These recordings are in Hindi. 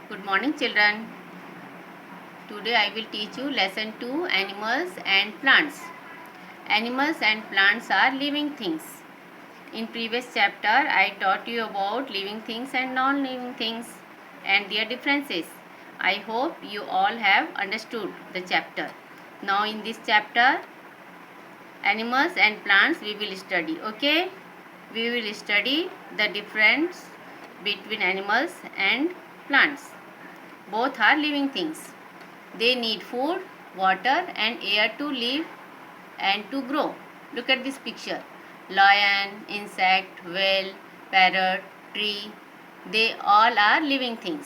Good morning, children. Today I will teach you lesson 2, animals and plants. Animals and plants are living things. In previous chapter I taught you about living things and non-living things and their differences. I hope you all have understood the chapter. Now in this chapter, animals and plants we will study. Okay? We will study the difference between animals and plants. Both are living things. They need food, water and air to live and to grow. Look at this picture. Lion, insect, whale, parrot, tree, they all are living things.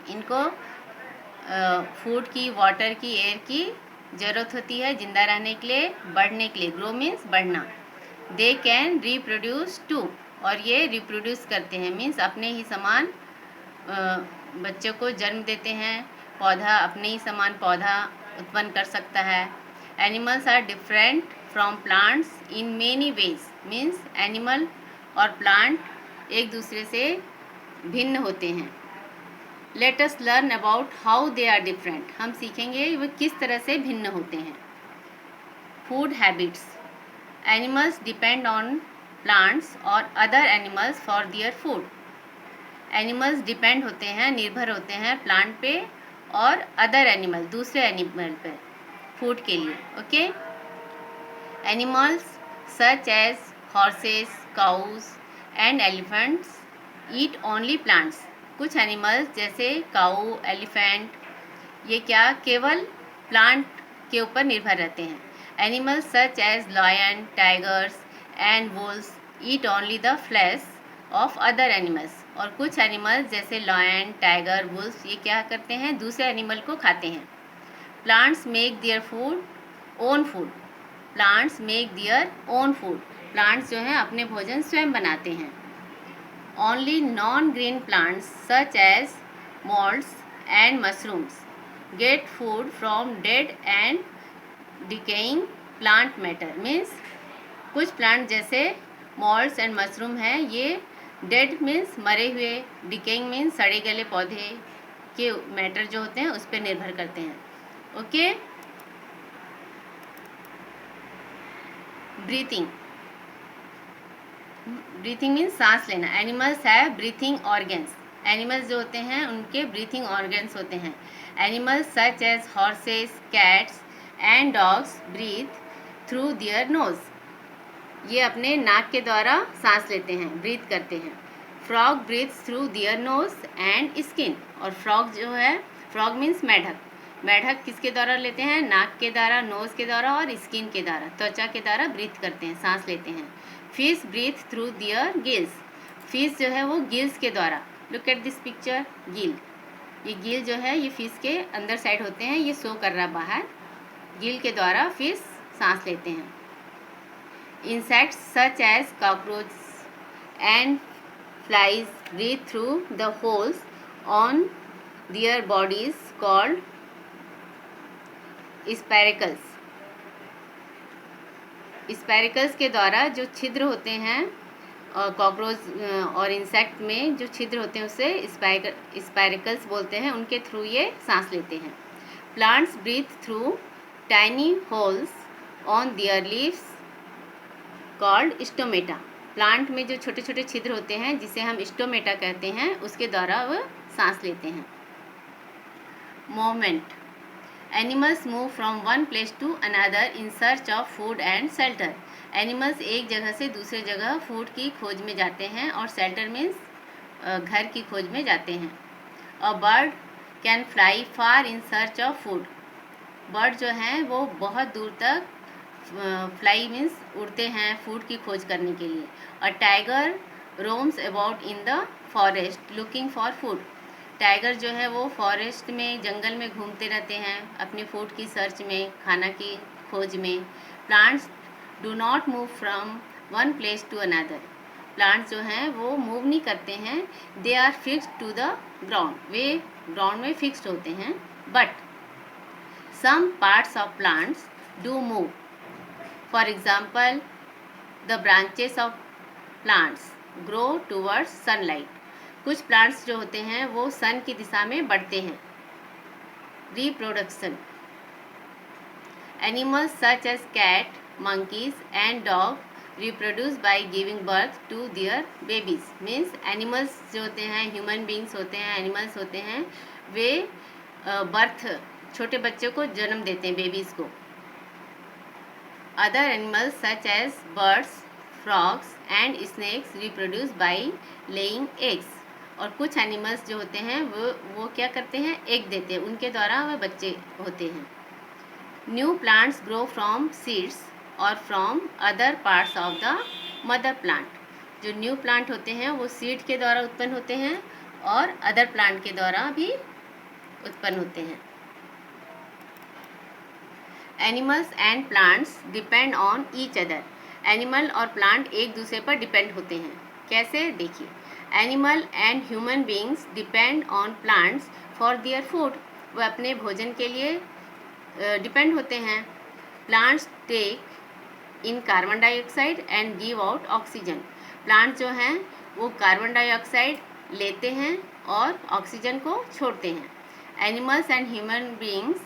इनको फूड की, वाटर की, एयर की ज़रूरत होती है ज़िंदा रहने के लिए, बढ़ने के लिए. ग्रो मीन्स बढ़ना. दे कैन रिप्रोड्यूस टू, और ये रिप्रोड्यूस करते हैं मीन्स अपने ही समान बच्चों को जन्म देते हैं. पौधा अपने ही समान पौधा उत्पन्न कर सकता है. Animals are different from plants in many ways. Means animal और प्लांट एक दूसरे से भिन्न होते हैं. Let us learn about how they are different. हम सीखेंगे वे किस तरह से भिन्न होते हैं. Food habits. Animals depend on plants और other animals for their food. Animals depend होते हैं, निर्भर होते हैं प्लांट पे और अदर एनिमल, दूसरे एनिमल पे फूड के लिए. Okay. Animals such as horses, cows and elephants eat only plants. कुछ एनिमल्स जैसे काऊ, एलिफेंट, ये क्या केवल प्लांट के ऊपर निर्भर रहते हैं. Animals such as lion, tigers and wolves eat only the flesh of other animals. और कुछ एनिमल्स जैसे लायन, टाइगर, वुल्फ ये क्या करते हैं, दूसरे एनिमल को खाते हैं. Plants make their food own food. Plants make their own food. Plants जो हैं अपने भोजन स्वयं बनाते हैं. Only non green plants such as moulds and mushrooms get food from dead and decaying plant matter. Means कुछ प्लांट जैसे मोल्ड्स एंड मशरूम हैं, ये डेड मीन्स मरे हुए, डिकेइंग मीन्स सड़े गले पौधे के मैटर जो होते हैं उस पर निर्भर करते हैं. ओके. ब्रीथिंग. ब्रीथिंग मीन्स सांस लेना. Animals have breathing organs. Animals जो होते हैं उनके ब्रीथिंग ऑर्गन्स होते हैं. Animals such as horses, cats and dogs breathe through their nose. ये अपने नाक के द्वारा सांस लेते हैं, ब्रीथ करते हैं. Frog breathes through their nose and skin. और फ्रॉग जो है, फ्रॉग मीन्स मेढक. मेढक किसके द्वारा लेते हैं, नाक के द्वारा, नोज के द्वारा और स्किन के द्वारा, त्वचा के द्वारा ब्रीथ करते हैं, सांस लेते हैं. Fish breathe through their gills. Fish जो है वो गिल्स के द्वारा. Look at this picture. Gill, ये गिल जो है ये फिश के अंदर साइड होते हैं, ये शो कर रहा बाहर. गिल के द्वारा फिश सांस लेते हैं. Insects such as cockroaches and flies breathe through the holes on their bodies called स्पैरिकल्स. स्पैरिकल्स के द्वारा जो छिद्र होते हैं कॉकरोच और इंसेक्ट में जो छिद्र होते हैं उसे स्पैरिकल्स बोलते हैं, उनके थ्रू ये सांस लेते हैं. Plants breathe through tiny holes on their leaves called stomata. Plant में जो छोटे छोटे छिद्र होते हैं जिसे हम स्टोमेटा कहते हैं, उसके द्वारा वह सांस लेते हैं. Movement. Animals move from one place to another in search of food and shelter. Animals एक जगह से दूसरे जगह फूड की खोज में जाते हैं और शेल्टर मीन्स घर की खोज में जाते हैं. A bird can fly far in search of food. Bird जो हैं वो बहुत दूर तक फ्लाई मीन्स उड़ते हैं फूड की खोज करने के लिए. और tiger roams about in the forest looking for food. Tiger जो है वो फॉरेस्ट में, जंगल में घूमते रहते हैं अपने फूड की सर्च में, खाना की खोज में. Plants do not move from one place to another. Plants जो हैं वो मूव नहीं करते हैं. They are fixed to the ground. वे ग्राउंड में फिक्स्ड होते हैं. But some parts of plants do move. For example, the branches of plants grow towards sunlight. कुछ प्लांट्स जो होते हैं वो सन की दिशा में बढ़ते हैं। Reproduction, animals such as cat, monkeys and dog reproduce by giving birth to their babies। Means animals जो होते हैं, ह्यूमन बींग्स होते हैं, एनिमल्स होते हैं, वे बर्थ छोटे बच्चों को जन्म देते हैं, बेबीज़ को। Other animals such as birds, frogs and snakes reproduce by laying eggs. और कुछ एनिमल्स जो होते हैं वो क्या करते हैं, एग देते हैं, उनके द्वारा वह बच्चे होते हैं। New plants grow from seeds और from other parts of the mother plant. जो न्यू प्लांट होते हैं वो सीड के द्वारा उत्पन्न होते हैं और अदर प्लांट के द्वारा भी उत्पन्न होते हैं। Animals and plants depend on each other. Animal और प्लांट एक दूसरे पर डिपेंड होते हैं। कैसे, देखिए। Animal and human beings depend on plants for their food. वह अपने भोजन के लिए डिपेंड होते हैं। Plants take in carbon dioxide and give out oxygen. Plant जो हैं वो कार्बन डाइऑक्साइड लेते हैं और ऑक्सीजन को छोड़ते हैं। Animals and human beings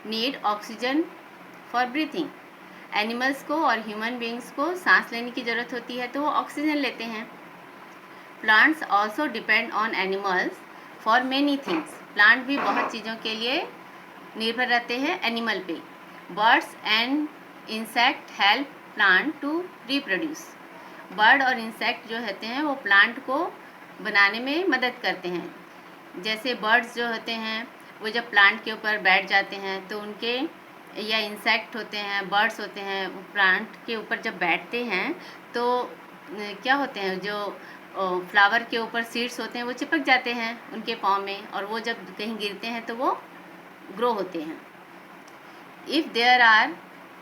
need oxygen for breathing. Animals को और ह्यूमन बींग्स को सांस लेने की ज़रूरत होती है, तो वो ऑक्सीजन लेते हैं। Plants also depend on animals for many things. Plant भी बहुत चीज़ों के लिए निर्भर रहते हैं एनिमल पे। Birds and insect help plant to reproduce. Bird और इंसेक्ट जो होते हैं वो प्लांट को बनाने में मदद करते हैं। जैसे बर्ड्स जो होते हैं वो जब प्लांट के ऊपर बैठ जाते हैं तो उनके, या इंसेक्ट होते हैं, बर्ड्स होते हैं, वो प्लांट के ऊपर जब बैठते हैं तो क्या होते हैं, जो फ्लावर के ऊपर सीड्स होते हैं वो चिपक जाते हैं उनके पाँव में, और वो जब कहीं गिरते हैं तो वो ग्रो होते हैं। If there are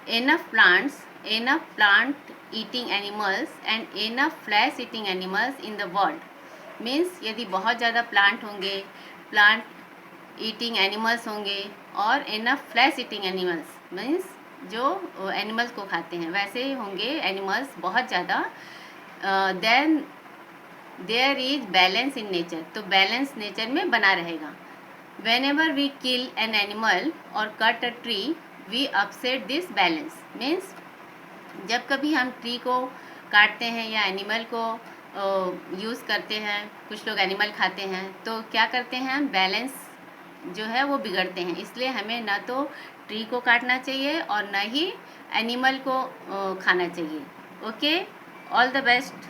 enough plants, enough plant eating animals and enough flesh eating animals in the world. Means यदि बहुत ज़्यादा प्लांट होंगे, प्लांट ईटिंग एनिमल्स होंगे और enough flesh eating animals, means जो एनिमल्स को खाते हैं वैसे होंगे एनिमल्स बहुत ज़्यादा, then there is balance in nature. तो बैलेंस नेचर में बना रहेगा। Whenever we kill an animal or cut a tree, we upset this balance। Means जब कभी हम ट्री को काटते हैं या एनिमल को यूज़ करते हैं, कुछ लोग एनिमल खाते हैं, तो क्या करते हैं हम, बैलेंस जो है वो बिगड़ते हैं। इसलिए हमें ना तो ट्री को काटना चाहिए और ना ही एनिमल को खाना चाहिए। Okay, all the best.